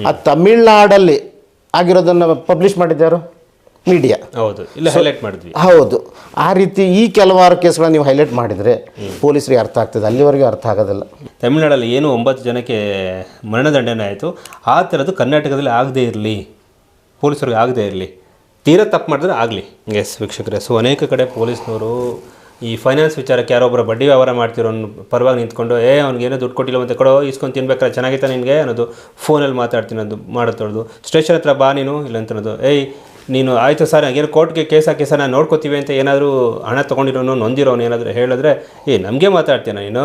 ಆ ತಮಿಳ್ನಾಡಲ್ಲಿ ಆಗಿರೋದನ್ನು publish ಮಾಡಿದ್ದಾರು media. ಹೌದು, ಇಲ್ಲ ಹೈಲೈಟ್ ಮಾಡಿದ್ವಿ. ಹೌದು, ಆ ರೀತಿ ಈ ಕೆಲವಾರು ಕೇಸ್ಗಳನ್ನ ನೀವು ಹೈಲೈಟ್ ಮಾಡಿದರೆ ಪೊಲೀಸರಿಗೆ ಅರ್ಥ ಆಗ್ತದೆ, ಅಲ್ಲಿವರೆಗೆ ಅರ್ಥ ಆಗೋದಿಲ್ಲ. ತಮಿಳ್ನಾಡಲ್ಲಿ ಏನು 9 ಜನಕ್ಕೆ ಮರಣದಂಡನೆ ಆಯಿತು, ಆ ಥರದ್ದು ಕರ್ನಾಟಕದಲ್ಲಿ ಆಗದೇ ಇರಲಿ, ಪೊಲೀಸರಿಗೆ ಆಗದೇ ಇರಲಿ, ತೀರಾ ತಪ್ಪು ಮಾಡಿದ್ರೆ ಆಗಲಿ. ಎಸ್ ವೀಕ್ಷಕರೇ, ಸೊ ಅನೇಕ ಕಡೆ ಪೊಲೀಸ್ನವರು ಈ ಫೈನಾನ್ಸ್ ವಿಚಾರಕ್ಕೆ ಯಾರೊಬ್ಬರು ಬಡ್ಡಿ ವ್ಯವಹಾರ ಮಾಡ್ತಿರೋ ಪರವಾಗಿ ನಿಂತ್ಕೊಂಡು ಅವ್ನಿಗೇನೋ ದುಡ್ಡು ಕೊಟ್ಟಿಲ್ಲ ಅಂತ ಕೊಡೋ ಇಸ್ಕೊಂಡು ತಿನ್ಬೇಕಾದ್ರೆ ಚೆನ್ನಾಗಿತ್ತ ನಿನಗೆ ಅನ್ನೋದು, ಫೋನಲ್ಲಿ ಮಾತಾಡ್ತೀನಿ ಅದು ಮಾಡೋದು, ಸ್ಟೇಷನ್ ಹತ್ರ ಬಾ ನೀನು ಇಲ್ಲ ಅಂತ ಅನ್ನೋದು, ನೀನು ಆಯಿತು ಸರ್ ಏನೋ ಕೋರ್ಟ್ಗೆ ಕೇಸ್ ಹಾಕಿ ಸರ್ ನಾನು ನೋಡ್ಕೋತೀವಿ ಅಂತ ಏನಾದರೂ ಹಣ ತೊಗೊಂಡಿರೋನು ನೊಂದಿರೋನು ಏನಾದರೂ ಹೇಳಿದ್ರೆ ನಮಗೆ ಮಾತಾಡ್ತೀನ ನೀನು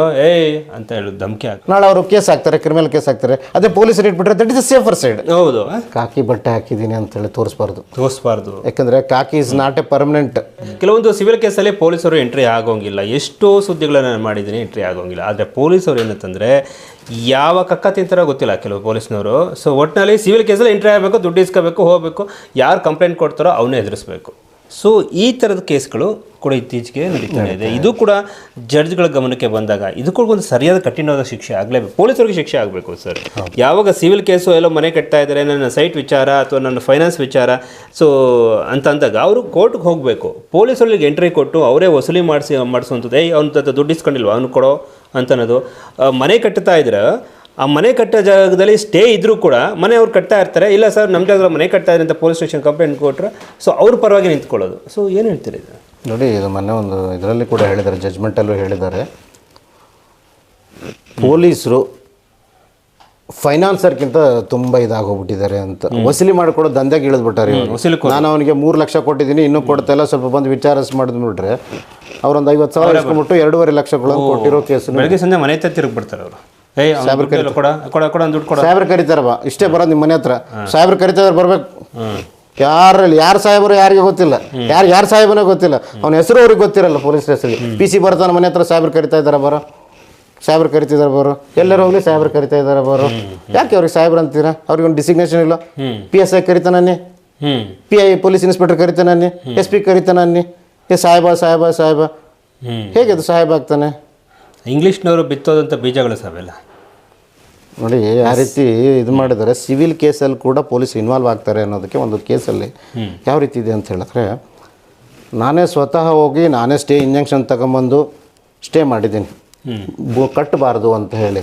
ಅಂತ ಹೇಳೋದು ಧಮಕಿ ಹಾಕಿ ನಾಳೆ ಅವರು ಕೇಸ್ ಹಾಕ್ತಾರೆ, ಕ್ರಿಮಿನಲ್ ಕೇಸ್ ಹಾಕ್ತಾರೆ. ಅದೇ ಪೊಲೀಸರು ಇಟ್ಬಿಟ್ರೆ that is a safer side. ಹೌದು, ಕಾಕಿ ಬಟ್ಟೆ ಹಾಕಿದ್ದೀನಿ ಅಂತೇಳಿ ತೋರಿಸ್ಬಾರ್ದು. ಯಾಕಂದರೆ khaki is not a permanent. ಕೆಲವೊಂದು ಸಿವಿಲ್ ಕೇಸಲ್ಲಿ ಪೊಲೀಸರು ಎಂಟ್ರಿ ಆಗೋಂಗಿಲ್ಲ, ಎಷ್ಟೋ ಸುದ್ದಿಗಳನ್ನ ನಾನು ಮಾಡಿದ್ದೀನಿ, ಎಂಟ್ರಿ ಆಗೋಂಗಿಲ್ಲ. ಆದರೆ ಪೊಲೀಸರು ಏನಂತಂದರೆ ಯಾವ ಕಕ್ಕ ತಿಂತಾರೋ ಗೊತ್ತಿಲ್ಲ ಕೆಲವು ಪೊಲೀಸ್ನವರು. ಸೊ ಒಟ್ಟಿನಲ್ಲಿ ಸಿವಿಲ್ ಕೇಸಲ್ಲಿ ಎಂಟ್ರಿ ಆಗಬೇಕು, ದುಡ್ಡು ಇಸ್ಕೋಬೇಕು, ಹೋಗಬೇಕು, ಯಾರು ಕಂಪ್ಲೇಂಟ್ ಕೊಡ್ತಾರೋ ಅವನ್ನೇ ಎದುರಿಸಬೇಕು. ಸೊ ಈ ಥರದ ಕೇಸ್ಗಳು ಕೂಡ ಇತ್ತೀಚೆಗೆ ನಡೀತಾ ಇದೆ. ಇದು ಕೂಡ ಜಡ್ಜ್ಗಳ ಗಮನಕ್ಕೆ ಬಂದಾಗ ಇದಕ್ಕೊಂದು ಸರಿಯಾದ ಕಠಿಣವಾದ ಶಿಕ್ಷೆ ಆಗಲೇಬೇಕು, ಪೊಲೀಸರಿಗೆ ಶಿಕ್ಷೆ ಆಗಬೇಕು ಸರ್. ಯಾವಾಗ ಸಿವಿಲ್ ಕೇಸು ಎಲ್ಲೋ ಮನೆ ಕಟ್ತಾ ಇದ್ದಾರೆ, ನನ್ನ ಸೈಟ್ ವಿಚಾರ ಅಥವಾ ನನ್ನ ಫೈನಾನ್ಸ್ ವಿಚಾರ ಸೊ ಅಂತ ಅಂದಾಗ ಅವರು ಕೋರ್ಟ್ಗೆ ಹೋಗಬೇಕು. ಪೊಲೀಸರಿಗೆ ಎಂಟ್ರಿ ಕೊಟ್ಟು ಅವರೇ ವಸೂಲಿ ಮಾಡಿಸುವಂಥದ್ದು, ಅವ್ನ ದುಡ್ಡು ಇಸ್ಕೊಂಡಿಲ್ವ ಅವ್ನು ಕೊಡೋ ಅಂತನ್ನೋದು. ಮನೆ ಕಟ್ಟುತ್ತಾ ಇದ್ರೆ ಆ ಮನೆ ಕಟ್ಟೋ ಜಾಗದಲ್ಲಿ ಸ್ಟೇ ಇದ್ದರೂ ಕೂಡ ಮನೆ ಅವ್ರು ಕಟ್ತಾ ಇರ್ತಾರೆ, ಇಲ್ಲ ಸರ್ ನಮ್ಮ ಜಾಗದಲ್ಲಿ ಮನೆ ಕಟ್ತಾ ಇದ್ದಾರೆ ಅಂತ ಪೊಲೀಸ್ ಸ್ಟೇಷನ್ ಕಂಪ್ಲೇಂಟ್ ಕೊಟ್ಟರೆ ಸೊ ಅವ್ರ ಪರವಾಗಿ ನಿಂತ್ಕೊಳ್ಳೋದು. ಸೊ ಏನು ಹೇಳ್ತೀರಿ ಇದು? ನೋಡಿ, ಇದು ಮೊನ್ನೆ ಒಂದು ಇದರಲ್ಲಿ ಕೂಡ ಹೇಳಿದ್ದಾರೆ, ಜಜ್ಮೆಂಟಲ್ಲೂ ಹೇಳಿದ್ದಾರೆ, ಪೊಲೀಸರು ಫೈನಾನ್ಸರ್ಗಿಂತ ತುಂಬ ಇದಾಗೋಗ್ಬಿಟ್ಟಿದ್ದಾರೆ ಅಂತ. ವಸೂಲಿ ಮಾಡಿಕೊಡೋ ದಂಧೆಗೆ ಇಳಿದ್ಬಿಟ್ಟಾರೆ. ನಾನು ಅವನಿಗೆ 3 ಲಕ್ಷ ಕೊಟ್ಟಿದ್ದೀನಿ, ಇನ್ನೂ ಕೊಡ್ತಾ ಇಲ್ಲ, ಸ್ವಲ್ಪ ಬಂದು ವಿಚಾರಿಸ್ ಮಾಡಿದ್ಬಿಟ್ರೆ ಅವ್ರೊಂದು 50,000 ಇಸ್ಕೊಂಡ್ಬಿಟ್ಟು 2.5 ಲಕ್ಷಗಳನ್ನು ಕೊಟ್ಟಿರೋ ಕೇಸು. ಬೆಳಗ್ಗೆ ಸಂಜೆ ಮನೆ ಹತ್ರ ತಿರುಗಿಬಿಡ್ತಾರೆ ಅವರು. ಸಾಹೇಬ್ರು ಸಾಹೇಬ್ರು ಕರೀತಾರವ, ಇಷ್ಟೇ ಬರೋದು ನಿಮ್ಮ ಮನೆ ಹತ್ರ, ಸಾಹೇಬ್ರು ಕರಿತಾರ ಬರ್ಬೇಕು. ಯಾರು ಸಾಹೇಬರು ಯಾರಿಗೆ ಗೊತ್ತಿಲ್ಲ, ಯಾರು ಸಾಹೇಬನೇ ಗೊತ್ತಿಲ್ಲ, ಅವ್ನ ಹೆಸರು ಅವ್ರಿಗೆ ಗೊತ್ತಿರಲ್ಲ. ಪೊಲೀಸ್ ಸ್ಟೇಷನ್ಗೆ PC ಬರ್ತಾನೆ ಮನೆ ಹತ್ರ, ಸಾಹೇಬ್ರು ಕರಿತಾ ಇದ್ದಾರೆ ಬರೋ, ಸಾಹೇಬ್ರು ಕರಿತಿದ್ದಾರೆ ಬರೋ, ಎಲ್ಲರೂ ಹೋಗ್ಲಿ ಸಾಹೇಬ್ರು ಕರಿತಾ ಇದ್ದಾರೆ ಬರೋ. ಯಾಕೆ ಅವ್ರಿಗೆ ಸಾಹೇಬ್ರು ಅಂತೀರಾ? ಅವ್ರಿಗೆ ಒಂದು ಡಿಸಿಗ್ನೇಷನ್ ಇಲ್ಲ. PSI ಕರಿತಾನೆ, PI ಪೊಲೀಸ್ ಇನ್ಸ್ಪೆಕ್ಟರ್ ಕರಿತಾನೆ, SP ಕರಿತಾನೆ, ಸಾಹೇಬ ಸಾಹೇಬ ಸಾಹೇಬ, ಹೇಗೆ ಅದು ಸಾಹೇಬ ಆಗ್ತಾನೆ? ಇಂಗ್ಲೀಷ್ನವರು ಬಿತ್ತೋದಂಥ ಬೀಜಗಳು ಸಾವೆಲ್ಲ ನೋಡಿ. ಆ ರೀತಿ ಇದು ಮಾಡಿದರೆ ಸಿವಿಲ್ ಕೇಸಲ್ಲಿ ಕೂಡ ಪೊಲೀಸ್ ಇನ್ವಾಲ್ವ್ ಆಗ್ತಾರೆ ಅನ್ನೋದಕ್ಕೆ ಒಂದು ಕೇಸಲ್ಲಿ ಯಾವ ರೀತಿ ಇದೆ ಅಂತ ಹೇಳಿದ್ರೆ, ನಾನೇ ಸ್ವತಃ ಹೋಗಿ ನಾನೇ ಸ್ಟೇ ಇಂಜೆಕ್ಷನ್ ತಗೊಂಬಂದು ಸ್ಟೇ ಮಾಡಿದ್ದೀನಿ, ಕಟ್ಟಬಾರ್ದು ಅಂತ ಹೇಳಿ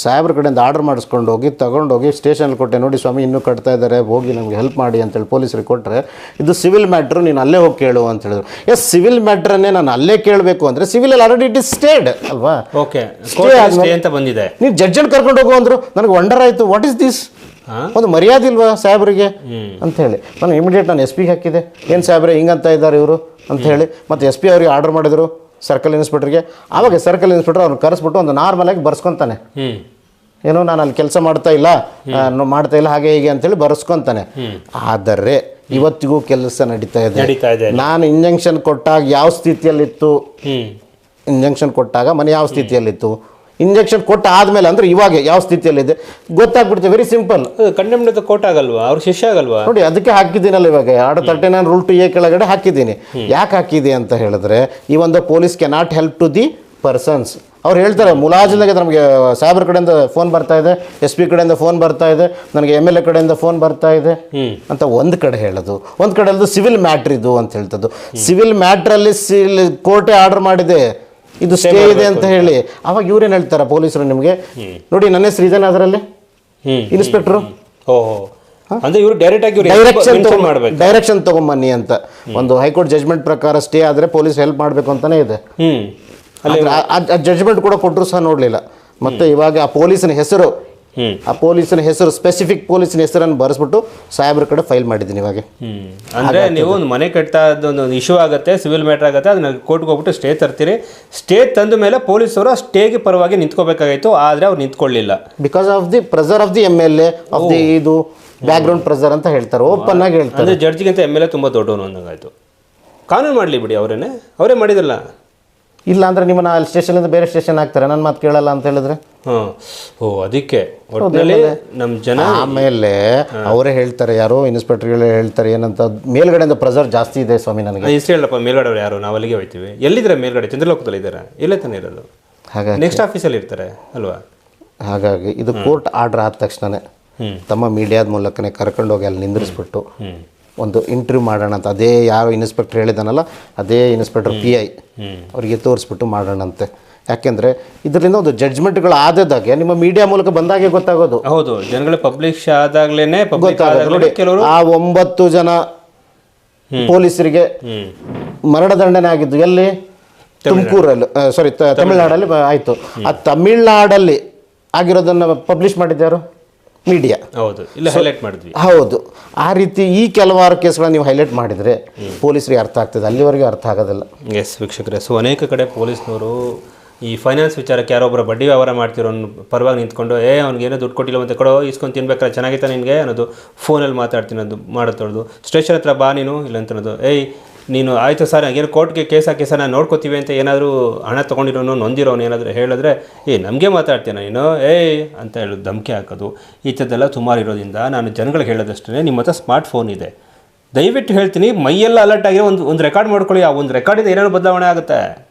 ಸಾಹೇಬ್ರ ಕಡೆಯಿಂದ ಆರ್ಡರ್ ಮಾಡಿಸ್ಕೊಂಡು ಹೋಗಿ ತಗೊಂಡೋಗಿ ಸ್ಟೇಷನಲ್ಲಿ ಕೊಟ್ಟೆ. ನೋಡಿ ಸ್ವಾಮಿ ಇನ್ನೂ ಕಟ್ತಾ ಇದ್ದಾರೆ, ಹೋಗಿ ನಮಗೆ ಹೆಲ್ಪ್ ಮಾಡಿ ಅಂತೇಳಿ ಪೊಲೀಸರಿಗೆ ಕೊಟ್ಟರೆ, ಇದು ಸಿವಿಲ್ ಮ್ಯಾಟ್ರು, ನೀನು ಅಲ್ಲೇ ಹೋಗಿ ಕೇಳು ಅಂತ ಹೇಳಿದ್ರು. ಎಸ್, ಸಿವಿಲ್ ಮ್ಯಾಟ್ರನ್ನೇ ನಾನು ಅಲ್ಲೇ ಕೇಳಬೇಕು ಅಂದರೆ ಸಿವಿಲಲ್ಲಿ ಆಲ್ರೆಡಿ ಇಟ್ ಇಸ್ ಸ್ಟೇಡ್ ಅಲ್ವಾ? ಓಕೆ, ಅಂತ ಬಂದಿದೆ, ನೀವು ಜಡ್ಜನ್ನು ಕರ್ಕೊಂಡು ಹೋಗು ಅಂದರು. ನನಗೆ ವಂಡರ್ ಆಯಿತು, ವಾಟ್ ಇಸ್ ದಿಸ್? ಒಂದು ಮರ್ಯಾದೆ ಇಲ್ವಾ ಸಾಹೇಬ್ರಿಗೆ ಅಂತ ಹೇಳಿ ನಾನು ಇಮಿಡಿಯೇಟ್ ನಾನು SP ಹಾಕಿದೆ. ಏನು ಸಾಹೇಬ್ರೆ ಹಿಂಗಂತ ಇದ್ದಾರೆ ಇವರು ಅಂತ ಹೇಳಿ. ಮತ್ತು SP ಅವ್ರಿಗೆ ಆರ್ಡರ್ ಮಾಡಿದರು ಸರ್ಕಲ್ ಇನ್ಸ್ಪೆಕ್ಟರ್ಗೆ. ಆವಾಗ ಸರ್ಕಲ್ ಇನ್ಸ್ಪೆಕ್ಟರ್ ಅವ್ರನ್ನ ಕರೆಸ್ಬಿಟ್ಟು ಒಂದು ನಾರ್ಮಲಾಗಿ ಬರ್ಸ್ಕೊತಾನೆ, ಏನೋ ನಾನು ಅಲ್ಲಿ ಕೆಲಸ ಮಾಡ್ತಾ ಇಲ್ಲ ಹಾಗೆ ಹೀಗೆ ಅಂತೇಳಿ ಬರ್ಸ್ಕೊತಾನೆ. ಆದರೆ ಇವತ್ತಿಗೂ ಕೆಲಸ ನಡೀತಾ ಇದೆ. ನಾನು ಇಂಜೆಕ್ಷನ್ ಕೊಟ್ಟಾಗ ಯಾವ ಸ್ಥಿತಿಯಲ್ಲಿತ್ತು, ಇಂಜೆಕ್ಷನ್ ಕೊಟ್ಟಾಗ ಮನೆ ಯಾವ ಸ್ಥಿತಿಯಲ್ಲಿತ್ತು, ಇಂಜೆಕ್ಷನ್ ಕೊಟ್ಟ ಆದಮೇಲೆ ಅಂದರೆ ಇವಾಗ ಯಾವ ಸ್ಥಿತಿಯಲ್ಲಿದೆ ಗೊತ್ತಾಗ್ಬಿಡ್ತದೆ. Very simple. ಕಂಡೆಮ್ಡ್ ಕೋರ್ಟ್ ಆಗಲ್ವಾ, ಅವ್ರು ಶಿಕ್ಷೆ ಆಗಲ್ವಾ? ನೋಡಿ, ಅದಕ್ಕೆ ಹಾಕಿದ್ದೀನಲ್ಲ ಇವಾಗ ಆರ್ಡರ್ 39 ರೂಲ್ 2A ಕೆಳಗಡೆ ಹಾಕಿದ್ದೀನಿ. ಯಾಕೆ ಹಾಕಿದೆ ಅಂತ ಹೇಳಿದ್ರೆ, ಈ ಒಂದು police cannot help to the persons. ಅವ್ರು ಹೇಳ್ತಾರೆ ಮುಲಾಜಿಲ್ದಾಗೆ ನಮಗೆ ಸಾಹೇಬ್ರ ಕಡೆಯಿಂದ ಫೋನ್ ಬರ್ತಾ ಇದೆ, SP ಕಡೆಯಿಂದ ಫೋನ್ ಬರ್ತಾ ಇದೆ, ನನಗೆ MLA ಕಡೆಯಿಂದ ಫೋನ್ ಬರ್ತಾ ಇದೆ ಅಂತ ಒಂದು ಕಡೆ ಹೇಳೋದು, ಒಂದು ಕಡೆ ಹೇಳೋದು ಸಿವಿಲ್ ಮ್ಯಾಟ್ರ್ ಇದು ಅಂತ ಹೇಳ್ತದ್ದು. ಸಿವಿಲ್ ಮ್ಯಾಟ್ರಲ್ಲಿ ಕೋರ್ಟೇ ಆರ್ಡರ್ ಮಾಡಿದೆ, ಇದು ಸ್ಟೇ ಇದೆ ಅಂತ ಹೇಳಿ. ಅವಾಗ ಇವ್ರೇನು ಹೇಳ್ತಾರೆ ಪೊಲೀಸರು ನಿಮಗೆ, ನೋಡಿ ನನ್ನ ಹೆಸರು ಇದೇನೆ ಅದರಲ್ಲಿ ಇನ್ಸ್ಪೆಕ್ಟ್ರು, ಅಂದ್ರೆ ಇವರು ಡೈರೆಕ್ಷನ್ ತಗೊಂಬನ್ನಿ ಅಂತ. ಒಂದು ಹೈಕೋರ್ಟ್ ಜಜ್ಮೆಂಟ್ ಪ್ರಕಾರ ಸ್ಟೇ ಆದರೆ ಪೊಲೀಸ್ ಹೆಲ್ಪ್ ಮಾಡಬೇಕು ಅಂತಾನೆ ಇದೆ. ಆ ಜಜ್ಮೆಂಟ್ ಕೂಡ ಕೊಟ್ಟರು ಸಹ ನೋಡಲಿಲ್ಲ. ಮತ್ತೆ ಇವಾಗ ಆ ಪೊಲೀಸನ ಹೆಸರು, ಸ್ಪೆಸಿಫಿಕ್ ಪೊಲೀಸಿನ ಹೆಸರನ್ನು ಬರೆಸ್ಬಿಟ್ಟು ಸಾಹೇಬ್ರ ಕಡೆ ಫೈಲ್ ಮಾಡಿದ್ದೀನಿ ಇವಾಗ. ಅಂದರೆ ನೀವು ಒಂದು ಮನೆ ಕಟ್ತಾ ಒಂದು ಇಶ್ಯೂ ಆಗುತ್ತೆ, ಸಿವಿಲ್ ಮ್ಯಾಟರ್ ಆಗುತ್ತೆ, ಅದನ್ನ ಕೋರ್ಟ್ಗೆ ಹೋಗ್ಬಿಟ್ಟು ಸ್ಟೇ ತರ್ತೀರಿ. ಸ್ಟೇ ತಂದ ಮೇಲೆ ಪೊಲೀಸರು ಸ್ಟೇಗೆ ಪರವಾಗಿ ನಿಂತ್ಕೋಬೇಕಾಗಿತ್ತು, ಆದರೆ ಅವ್ರು ನಿಂತ್ಕೊಳ್ಳಿಲ್ಲ. Because of the pressure of the MLA of the ಇದು ಬ್ಯಾಕ್ಗ್ರೌಂಡ್ ಪ್ರೆಸರ್ ಅಂತ ಹೇಳ್ತಾರೆ, ಓಪನ್ ಆಗಿ ಹೇಳ್ತಾರೆ. ಅಂದರೆ ಜಡ್ಜಿಗಿಂತ MLA ತುಂಬ ದೊಡ್ಡವನು ಅಂದಂಗಾಯ್ತು. ಕಾನೂನು ಮಾಡಲಿ ಬಿಡಿ, ಅವರೇ ಮಾಡಿದಲ್ಲ. ಇಲ್ಲ ಅಂದರೆ ನಿಮ್ಮನ್ನ ಅಲ್ಲಿ ಸ್ಟೇಷನಿಂದ ಬೇರೆ ಸ್ಟೇಷನ್ ಹಾಕ್ತಾರೆ, ನನ್ನ ಮಾತು ಕೇಳಲ್ಲ ಅಂತ ಹೇಳಿದ್ರೆ. ಅದಕ್ಕೆ ಒಟ್ಟಿನಲ್ಲಿ ನಮ್ಮ ಜನ ಆಮೇಲೆ ಅವರೇ ಹೇಳ್ತಾರೆ, ಯಾರೋ ಇನ್ಸ್ಪೆಕ್ಟರ್ಗಳು ಹೇಳ್ತಾರೆ ಏನಂತ, ಮೇಲ್ಗಡೆಯಿಂದ ಪ್ರೆಸರ್ ಜಾಸ್ತಿ ಇದೆ ಸ್ವಾಮಿ ನನಗೆ. ಇಷ್ಟು ಹೇಳಪ್ಪ, ಮೇಲ್ಗಡೆ ಯಾರು, ನಾವು ಅಲ್ಲಿಗೆ ಹೋಗ್ತೀವಿ. ಎಲ್ಲಿದ್ದಾರೆ ಮೇಲ್ಗಡೆ? ಚಂದ್ರಲೋಕದಲ್ಲಿ ಇದ್ದಾರೆ, ಎಲ್ಲೇ ತಾನೇ ಇರೋದು. ಹಾಗಾಗಿ ನೆಕ್ಸ್ಟ್ ಆಫೀಸಲ್ಲಿ ಇರ್ತಾರೆ ಅಲ್ವಾ. ಹಾಗಾಗಿ ಇದು ಕೋರ್ಟ್ ಆರ್ಡರ್ ಆದ ತಕ್ಷಣನೇ ತಮ್ಮ ಮೀಡಿಯಾದ ಮೂಲಕನೇ ಕರ್ಕೊಂಡೋಗಿ ಅಲ್ಲಿ ನಿಂದಿರಿಸ್ಬಿಟ್ಟು ಒಂದು ಇಂಟರ್ವ್ಯೂ ಮಾಡೋಣ ಅಂತ, ಅದೇ ಯಾರು ಇನ್ಸ್ಪೆಕ್ಟರ್ ಹೇಳಿದಾನಲ್ಲ ಅದೇ ಇನ್ಸ್ಪೆಕ್ಟರ್ PI ಅವರಿಗೆ ತೋರಿಸ್ಬಿಟ್ಟು ಮಾಡೋಣಂತೆ. ಯಾಕೆಂದರೆ ಇದರಿಂದ ಒಂದು ಜಡ್ಜ್ಮೆಂಟ್ಗಳು ಆದದಾಗೆ ನಿಮ್ಮ ಮೀಡಿಯಾ ಮೂಲಕ ಬಂದಾಗೆ ಗೊತ್ತಾಗೋದು. ಹೌದು, ಜನಗಳ ಪಬ್ಲಿಷ್ ಆದಾಗ್ಲೇನೆ ನೋಡಿ, ಕೆಲವರು ಆ 9 ಜನ ಪೊಲೀಸರಿಗೆ ಮರಣದಂಡನೆ ಆಗಿದ್ದು ಎಲ್ಲಿ? ತುಮಕೂರಲ್ಲಿ, ಸಾರಿ ತಮಿಳ್ನಾಡಲ್ಲಿ ಆಯಿತು. ಆ ತಮಿಳ್ನಾಡಲ್ಲಿ ಆಗಿರೋದನ್ನು ಪಬ್ಲಿಷ್ ಮಾಡಿದ್ಯಾರು? ಮೀಡಿಯಾ. ಹೌದು, ಇಲ್ಲ ಹೈಲೈಟ್ ಮಾಡಿದ್ವಿ. ಹೌದು, ಆ ರೀತಿ ಈ ಕೆಲವಾರು ಕೇಸ್ಗಳನ್ನ ನೀವು ಹೈಲೈಟ್ ಮಾಡಿದರೆ ಪೊಲೀಸರಿಗೆ ಅರ್ಥ ಆಗ್ತದೆ, ಅಲ್ಲಿವರೆಗೆ ಅರ್ಥ ಆಗೋದಿಲ್ಲ. ಎಸ್ ವೀಕ್ಷಕರೇ, ಸೊ ಅನೇಕ ಕಡೆ ಪೊಲೀಸ್ನವರು ಈ ಫೈನಾನ್ಸ್ ವಿಚಾರಕ್ಕೆ ಯಾರೊಬ್ಬರು ಬಡ್ಡಿ ವ್ಯವಹಾರ ಮಾಡ್ತಿರೋ ಪರವಾಗಿ ನಿಂತ್ಕೊಂಡು ಅವ್ನಿಗೇನೋ ದುಡ್ಡು ಕೊಟ್ಟಿಲ್ಲ ಮತ್ತೆ ಕೊಡೋ ಇಸ್ಕೊಂಡು ತಿನ್ಬೇಕಾದ್ರೆ ಚೆನ್ನಾಗಿತ್ತ ನಿನಗೆ ಅನ್ನೋದು, ಫೋನಲ್ಲಿ ಮಾತಾಡ್ತೀನಿ ಅದು ಮಾಡೋದು, ಸ್ಟೇಷನ್ ಹತ್ರ ಬಾ ನೀನು ಇಲ್ಲ ಅಂತ ಅನ್ನೋದು, ನೀನು ಆಯಿತು ಸರ್ ಏನೋ ಕೋರ್ಟ್ಗೆ ಕೇಸ್ ಹಾಕಿ ಸರ್ ನಾನು ನೋಡ್ಕೋತೀವಿ ಅಂತ ಏನಾದರೂ ಹಣ ತೊಗೊಂಡಿರೋನು ನೊಂದಿರೋನು ಏನಾದರೂ ಹೇಳಿದ್ರೆ ನಮಗೆ ಮಾತಾಡ್ತೀನ ನೀನು ಅಂತ ಹೇಳೋದು, ಧಮಕಿ ಹಾಕೋದು, ಈ ಥರದ್ದೆಲ್ಲ ಸುಮಾರು ಇರೋದ್ರಿಂದ ನಾನು ಜನಗಳಿಗೆ ಹೇಳೋದಷ್ಟೇ, ನಿಮ್ಮ ಹತ್ರ ಸ್ಮಾರ್ಟ್ ಫೋನ್ ಇದೆ, ದಯವಿಟ್ಟು ಹೇಳ್ತೀನಿ ಮೈಯೆಲ್ಲ ಅಲರ್ಟ್ ಆಗಿರೋ ಒಂದು ರೆಕಾರ್ಡ್ ಮಾಡ್ಕೊಳ್ಳಿ. ಆ ಒಂದು ರೆಕಾರ್ಡಿಂದ ಏನೇನೋ ಬದಲಾವಣೆ ಆಗುತ್ತೆ.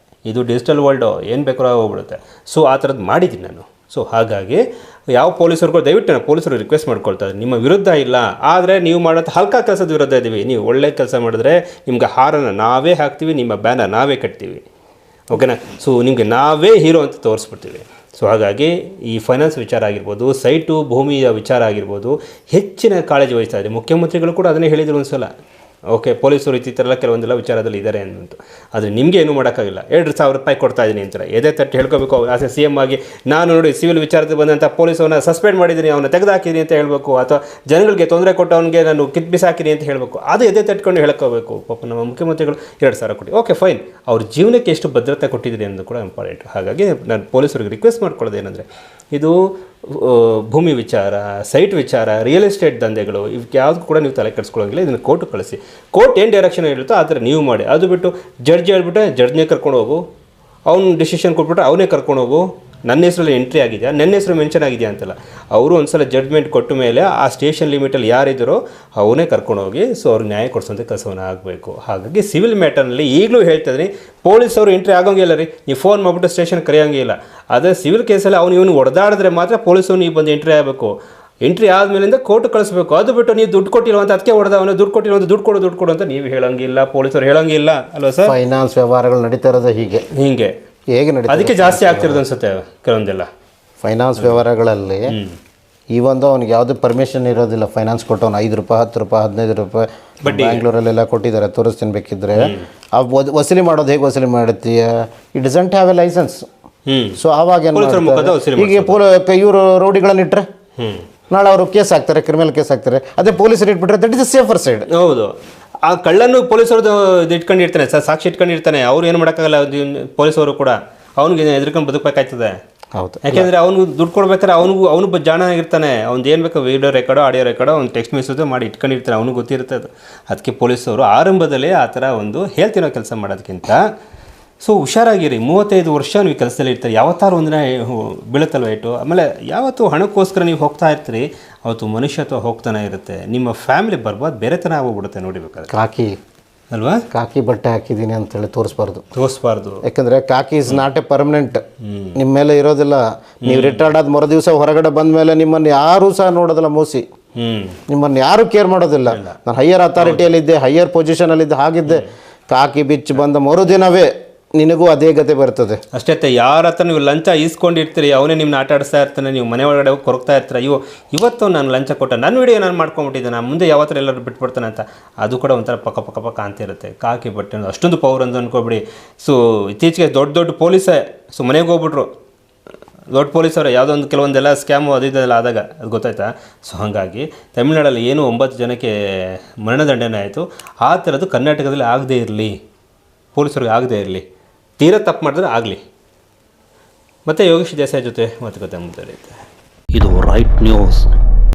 ಇದು ಡಿಜಿಟಲ್ ವರ್ಲ್ಡು, ಏನು ಬೇಕಾದ್ರೂ ಹೋಗ್ಬಿಡುತ್ತೆ. ಸೊ ಆ ಥರದ್ದು ಮಾಡಿದ್ದೀನಿ ನಾನು. ಸೊ ಹಾಗಾಗಿ ಯಾವ ಪೊಲೀಸರಿಗೂ ದಯವಿಟ್ಟು ನಾನು ಪೊಲೀಸರು ರಿಕ್ವೆಸ್ಟ್ ಮಾಡ್ಕೊಳ್ತಾರೆ, ನಿಮ್ಮ ವಿರುದ್ಧ ಇಲ್ಲ, ಆದರೆ ನೀವು ಮಾಡೋದು ಹಲ್ಕ ಕೆಲಸದ ವಿರುದ್ಧ ಇದ್ದೀವಿ. ನೀವು ಒಳ್ಳೆ ಕೆಲಸ ಮಾಡಿದ್ರೆ ನಿಮ್ಗೆ ಹಾರನ ನಾವೇ ಹಾಕ್ತೀವಿ, ನಿಮ್ಮ ಬ್ಯಾನರ್ ನಾವೇ ಕಟ್ತೀವಿ, ಓಕೆನಾ? ಸೊ ನಿಮಗೆ ನಾವೇ ಹೀರೋ ಅಂತ ತೋರಿಸ್ಬಿಡ್ತೀವಿ. ಸೊ ಹಾಗಾಗಿ ಈ ಫೈನಾನ್ಸ್ ವಿಚಾರ ಆಗಿರ್ಬೋದು, ಸೈಟು ಭೂಮಿಯ ವಿಚಾರ ಆಗಿರ್ಬೋದು, ಹೆಚ್ಚಿನ ಕಾಳಜಿ ವಹಿಸ್ತಾ ಇದೆ. ಮುಖ್ಯಮಂತ್ರಿಗಳು ಕೂಡ ಅದನ್ನೇ ಹೇಳಿದರು ಒಂದು ಸಲ. ಓಕೆ, ಪೊಲೀಸರು ಇತ್ತೀಥರೆಲ್ಲ ಕೆಲವೊಂದೆಲ್ಲ ವಿಚಾರದಲ್ಲಿ ಇದ್ದಾರೆ ಅಂತ. ಆದರೆ ನಿಮಗೆ ಏನೂ ಮಾಡೋಕ್ಕಾಗಿಲ್ಲ. 2,000 ರೂಪಾಯಿ ಕೊಡ್ತಾ ಇದ್ದೀನಿ ಅಂತಾರೆ, ಎದೆ ತಟ್ಟು ಹೇಳ್ಕೋಬೇಕು. ಆಸ್ ಎ CM ಆಗಿ ನಾನು ನೋಡಿ ಸಿವಿಲ್ ವಿಚಾರದಲ್ಲಿ ಬಂದಂಥ ಪೊಲೀಸವನ್ನ ಸಸ್ಪೆಂಡ್ ಮಾಡಿದ್ದೀನಿ, ಅವನ್ನ ತೆಗೆದುಹಾಕಿದ್ದೀನಿ ಅಂತ ಹೇಳಬೇಕು, ಅಥವಾ ಜನಗಳಿಗೆ ತೊಂದರೆ ಕೊಟ್ಟು ಅವನಿಗೆ ನಾನು ಕಿತ್ಬಿಸಾಕಿದ್ದೀನಿ ಅಂತ ಹೇಳಬೇಕು. ಅದು ಎದೆ ತಟ್ಕೊಂಡು ಹೇಳ್ಕೋಬೇಕು. ಪಾಪ ನಮ್ಮ ಮುಖ್ಯಮಂತ್ರಿಗಳು 2,000 ಕೊಟ್ಟು ಓಕೆ ಫೈನ್, ಅವ್ರ ಜೀವನಕ್ಕೆ ಎಷ್ಟು ಭದ್ರತೆ ಕೊಟ್ಟಿದ್ದೀರಿ ಅನ್ನೋದು ಕೂಡ ಇಂಪಾರ್ಟೆಂಟ್. ಹಾಗಾಗಿ ನಾನು ಪೊಲೀಸರಿಗೆ ರಿಕ್ವೆಸ್ಟ್ ಮಾಡ್ಕೊಳ್ಳೋದು ಏನಂದರೆ, ಇದು ಭೂಮಿ ವಿಚಾರ, ಸೈಟ್ ವಿಚಾರ, ರಿಯಲ್ ಎಸ್ಟೇಟ್ ದಂಧೆಗಳು, ಇವಕ್ಕೆ ಯಾವುದು ಕೂಡ ನೀವು ತಲೆ ಕೆಡಿಸ್ಕೊಳ್ಳೋಂಗಿಲ್ಲ. ಇದನ್ನು ಕೋರ್ಟ್ ಕಳಿಸಿ, ಕೋರ್ಟ್ ಏನು ಡೈರೆಕ್ಷನ್ ಹೇಳುತ್ತೋ ಆ ಥರ ನೀವು ಮಾಡಿ. ಅದು ಬಿಟ್ಟು ಜಡ್ಜ್ ಹೇಳ್ಬಿಟ್ಟೆ ಜಡ್ಜ್ನೇ ಕರ್ಕೊಂಡು ಹೋಗು, ಅವ್ನು ಡಿಸಿಷನ್ ಕೊಟ್ಬಿಟ್ರೆ ಅವನೇ ಕರ್ಕೊಂಡು ಹೋಗು, ನನ್ನ ಹೆಸರಲ್ಲಿ ಎಂಟ್ರಿ ಆಗಿದೆಯಾ, ನನ್ನ ಹೆಸರು ಮೆನ್ಷನ್ ಆಗಿದೆಯಾ ಅಂತಲ್ಲ. ಅವರು ಒಂದು ಸಲ ಜಡ್ಜ್ಮೆಂಟ್ ಕೊಟ್ಟ ಮೇಲೆ ಆ ಸ್ಟೇಷನ್ ಲಿಮಿಟಲ್ಲಿ ಯಾರಿದ್ದಾರೋ ಅವನೇ ಕರ್ಕೊಂಡು ಹೋಗಿ ಸೊ ಅವ್ರಿಗೆ ನ್ಯಾಯ ಕೊಡಿಸೋಂಥ ಕೆಲಸವನ್ನು ಆಗಬೇಕು. ಹಾಗಾಗಿ ಸಿವಿಲ್ ಮ್ಯಾಟರ್ನಲ್ಲಿ ಈಗಲೂ ಹೇಳ್ತಿದ್ದೀನಿ, ಪೊಲೀಸವರು ಎಂಟ್ರಿ ಆಗೋಂಗಿಲ್ಲ ರೀ, ನೀವು ಫೋನ್ ಮಾಡಿಬಿಟ್ಟು ಸ್ಟೇಷನ್ ಕರೆಯೋಂಗಿಲ್ಲ. ಅದೇ ಸಿವಿಲ್ ಕೇಸಲ್ಲಿ ಇವನು ಹೊಡೆದಾಡಿದ್ರೆ ಮಾತ್ರ ಪೊಲೀಸರು ನೀವು ಬಂದು ಎಂಟ್ರಿ ಆಗಬೇಕು. ಎಂಟ್ರಿ ಆದಮೇಲಿಂದ ಕೋರ್ಟ್ ಕಳಿಸ್ಬೇಕು. ಅದು ಬಿಟ್ಟು ನೀವು ದುಡ್ಡು ಕೊಟ್ಟಿರುವಂಥ ಅದಕ್ಕೆ ಹೊಡೆದವನು, ದುಡ್ಡು ಕೊಟ್ಟಿರುವಂಥ ದುಡ್ಡು ಕೊಡು ಅಂತ ನೀವು ಹೇಳೋಂಗಿಲ್ಲ, ಪೊಲೀಸರು ಹೇಳೋಂಗಿಲ್ಲ ಅಲ್ವಾ ಸರ್? ಫೈನಾನ್ಸ್ ವ್ಯವಹಾರಗಳು ನಡೀತಾ ಇರೋದು ಹಿಂಗೆ ಹೇಗೆ ನಡೀತಾ, ಅದಕ್ಕೆ ಜಾಸ್ತಿ ಆಗ್ತಿರೋದು ಅನ್ಸುತ್ತೆ ಕೆಲವೊಂದೆಲ್ಲ ಫೈನಾನ್ಸ್ ವ್ಯವಹಾರಗಳಲ್ಲಿ. ಈ ಒಂದು ಅವ್ನಿಗೆ ಯಾವುದೇ ಪರ್ಮಿಷನ್ ಇರೋದಿಲ್ಲ. ಫೈನಾನ್ಸ್ ಕೊಟ್ಟವನು 5 ರೂಪಾಯಿ 10 ರೂಪಾಯಿ 15 ರೂಪಾಯಿ ಬ್ಯಾಂಗ್ಳೂರಲ್ಲೆಲ್ಲ ಕೊಟ್ಟಿದ್ದಾರೆ, ತೋರಿಸ್ತೀನಿ ಬೇಕಿದ್ರೆ. ಆ ವಸೂಲಿ ಮಾಡೋದು ಹೇಗೆ ವಸೂಲಿ ಮಾಡುತ್ತೀಯ? It doesn't have a licence. So ಆವಾಗ ಹೀಗೆ ಇವರು ರೌಡಿಗಳನ್ನು ಇಟ್ಟರೆ ನಾಳೆ ಅವರು ಕೇಸ್ ಹಾಕ್ತಾರೆ, ಕ್ರಿಮಿನಲ್ ಕೇಸ್ ಹಾಕ್ತಾರೆ. ಅದೇ ಪೊಲೀಸರು ಇಟ್ಬಿಟ್ರೆ that is a safer side. ಹೌದು, ಆ ಕಳ್ಳನ್ನು ಪೊಲೀಸರದು ಇದು ಇಟ್ಕೊಂಡಿರ್ತಾನೆ ಸರ್, ಸಾಕ್ಷಿ ಇಟ್ಕೊಂಡಿರ್ತಾನೆ. ಅವ್ರು ಏನು ಮಾಡೋಕ್ಕಾಗಲ್ಲ, ಪೊಲೀಸವರು ಕೂಡ ಅವ್ನಿಗೆ ಎದುರ್ಕೊಂಡು ಬದುಕಬೇಕಾಯ್ತದೆ. ಹೌದು, ಯಾಕೆಂದರೆ ಅವ್ನಿಗೆ ದುಡ್ಡು ಕೊಡ್ಬೇಕಾದ್ರೆ ಅವನು ಜಾಣ ಆಗಿರ್ತಾನೆ. ಅವ್ನು ಏನು ಬೇಕು ವಿಡಿಯೋ ರೆಕಾರ್ಡೋ ಆಡಿಯೋ ರೆಕಾರ್ಡೋ ಅವ್ನು ಟೆಕ್ಸ್ಟ್ ಮೆಸೇಜು ಮಾಡಿ ಇಟ್ಕೊಂಡಿರ್ತಾನೆ, ಅವ್ನಿಗೆ ಗೊತ್ತಿರುತ್ತೆ ಅದು. ಅದಕ್ಕೆ ಪೊಲೀಸವರು ಆರಂಭದಲ್ಲೇ ಆ ಥರ ಒಂದು ಹೇಳ್ತಿರೋ ಕೆಲಸ ಮಾಡೋದಕ್ಕಿಂತ ಸೊ ಹುಷಾರಾಗಿರಿ. 35 ವರ್ಷ ನೀವು ಕೆಲಸದಲ್ಲಿ ಇರ್ತಾರೆ, ಯಾವತ್ತಾರು ಒಂದಿನ ಬೀಳುತ್ತಲ್ವ ಏಟು. ಆಮೇಲೆ ಯಾವತ್ತು ಹಣಕ್ಕೋಸ್ಕರ ನೀವು ಹೋಗ್ತಾ ಇರ್ತೀರಿ, ಅವತ್ತು ಮನುಷ್ಯತ್ವ ಹೋಗ್ತಾನೆ ಇರುತ್ತೆ. ನಿಮ್ಮ ಫ್ಯಾಮಿಲಿ ಬರ್ಬೋದು ಬೇರೆ ಥರ ಆಗೋಗ್ಬಿಡುತ್ತೆ. ನೋಡಿಬೇಕಾದ್ರೆ ಕಾಕಿ ಅಲ್ವಾ, ಕಾಕಿ ಬಟ್ಟೆ ಹಾಕಿದ್ದೀನಿ ಅಂತೇಳಿ ತೋರಿಸ್ಬಾರ್ದು. ಯಾಕಂದರೆ khaki is not a permanent, ನಿಮ್ಮ ಮೇಲೆ ಇರೋದಿಲ್ಲ. ನೀವು ರಿಟೈರ್ಡ್ ಆದ ಮರು ದಿವಸ ಹೊರಗಡೆ ಬಂದ ಮೇಲೆ ನಿಮ್ಮನ್ನು ಯಾರೂ ಸಹ ನೋಡೋದಿಲ್ಲ, ಮೋಸಿ ನಿಮ್ಮನ್ನು ಯಾರೂ ಕೇರ್ ಮಾಡೋದಿಲ್ಲ. ನಾನು ಹೈಯರ್ ಅಥಾರಿಟಿಯಲ್ಲಿದ್ದೆ, ಹೈಯರ್ ಪೊಸಿಷನಲ್ಲಿದ್ದೆ, ಹಾಗಿದ್ದೆ. ಕಾಕಿ ಬಿಚ್ಚಿ ಬಂದ ಮರುದಿನವೇ ನಿನಗೂ ಅದೇ ಗತೆ ಬರ್ತದೆ. ಅಷ್ಟೇ, ಯಾರ ಹತ್ರ ನೀವು ಲಂಚ ಈಸ್ಕೊಂಡಿರ್ತೀರಿ, ಅವನೇ ನಿಮ್ಮನ್ನ ಆಟ ಆಡಿಸ್ತಾ ಇರ್ತಾನೆ, ನೀವು ಮನೆ ಒಳಗಡೆ ಹೋಗಿ ಕೊರಗ್ತಾ ಇರ್ತೀರ. ಇವತ್ತು ನಾನು ಲಂಚ ಕೊಟ್ಟ, ನನ್ನ ವಿಡಿಯೋ ನಾನು ಮಾಡ್ಕೊಂಡ್ಬಿಟ್ಟಿದ್ದೆ, ನಾನು ಮುಂದೆ ಯಾವತ್ತರ ಎಲ್ಲರೂ ಬಿಟ್ಬಿಡ್ತಾನೆ ಅಂತ. ಅದು ಕೂಡ ಒಂಥರ ಪಕ್ಕ ಅಂತಿರುತ್ತೆ. ಕಾಕಿ ಬಟ್ಟೆ ಅಷ್ಟೊಂದು ಪವರ್ ಅಂತ ಅಂದ್ಕೊಬಿಡಿ. ಸೊ ಇತ್ತೀಚೆಗೆ ದೊಡ್ಡ ಪೊಲೀಸೇ ಸೊ ಮನೆಗೆ ಹೋಗ್ಬಿಟ್ರು, ದೊಡ್ಡ ಪೊಲೀಸರು ಯಾವುದೋ ಒಂದು ಕೆಲವೊಂದೆಲ್ಲ ಸ್ಕ್ಯಾಮು ಅದು ಇದೆಲ್ಲ ಆದಾಗ ಅದು ಗೊತ್ತಾಯ್ತಾ. ಸೊ ಹಾಗಾಗಿ ತಮಿಳ್ನಾಡಲ್ಲಿ ಏನು 9 ಜನಕ್ಕೆ ಮರಣದಂಡನೆ ಆಯಿತು, ಆ ಥರದ್ದು ಕರ್ನಾಟಕದಲ್ಲಿ ಆಗದೇ ಇರಲಿ, ಪೊಲೀಸರಿಗೆ ಆಗದೇ ಇರಲಿ. ತೀರಾ ತಪ್ಪು ಮಾಡಿದ್ರೆ ಆಗಲಿ. ಮತ್ತು ಯೋಗೇಶ್ ದೇಸಾಯಿ ಜೊತೆ ಮಾತುಕತೆ ಮುಂದುವರಿಯುತ್ತೆ. ಇದು ರೈಟ್ ನ್ಯೂಸ್.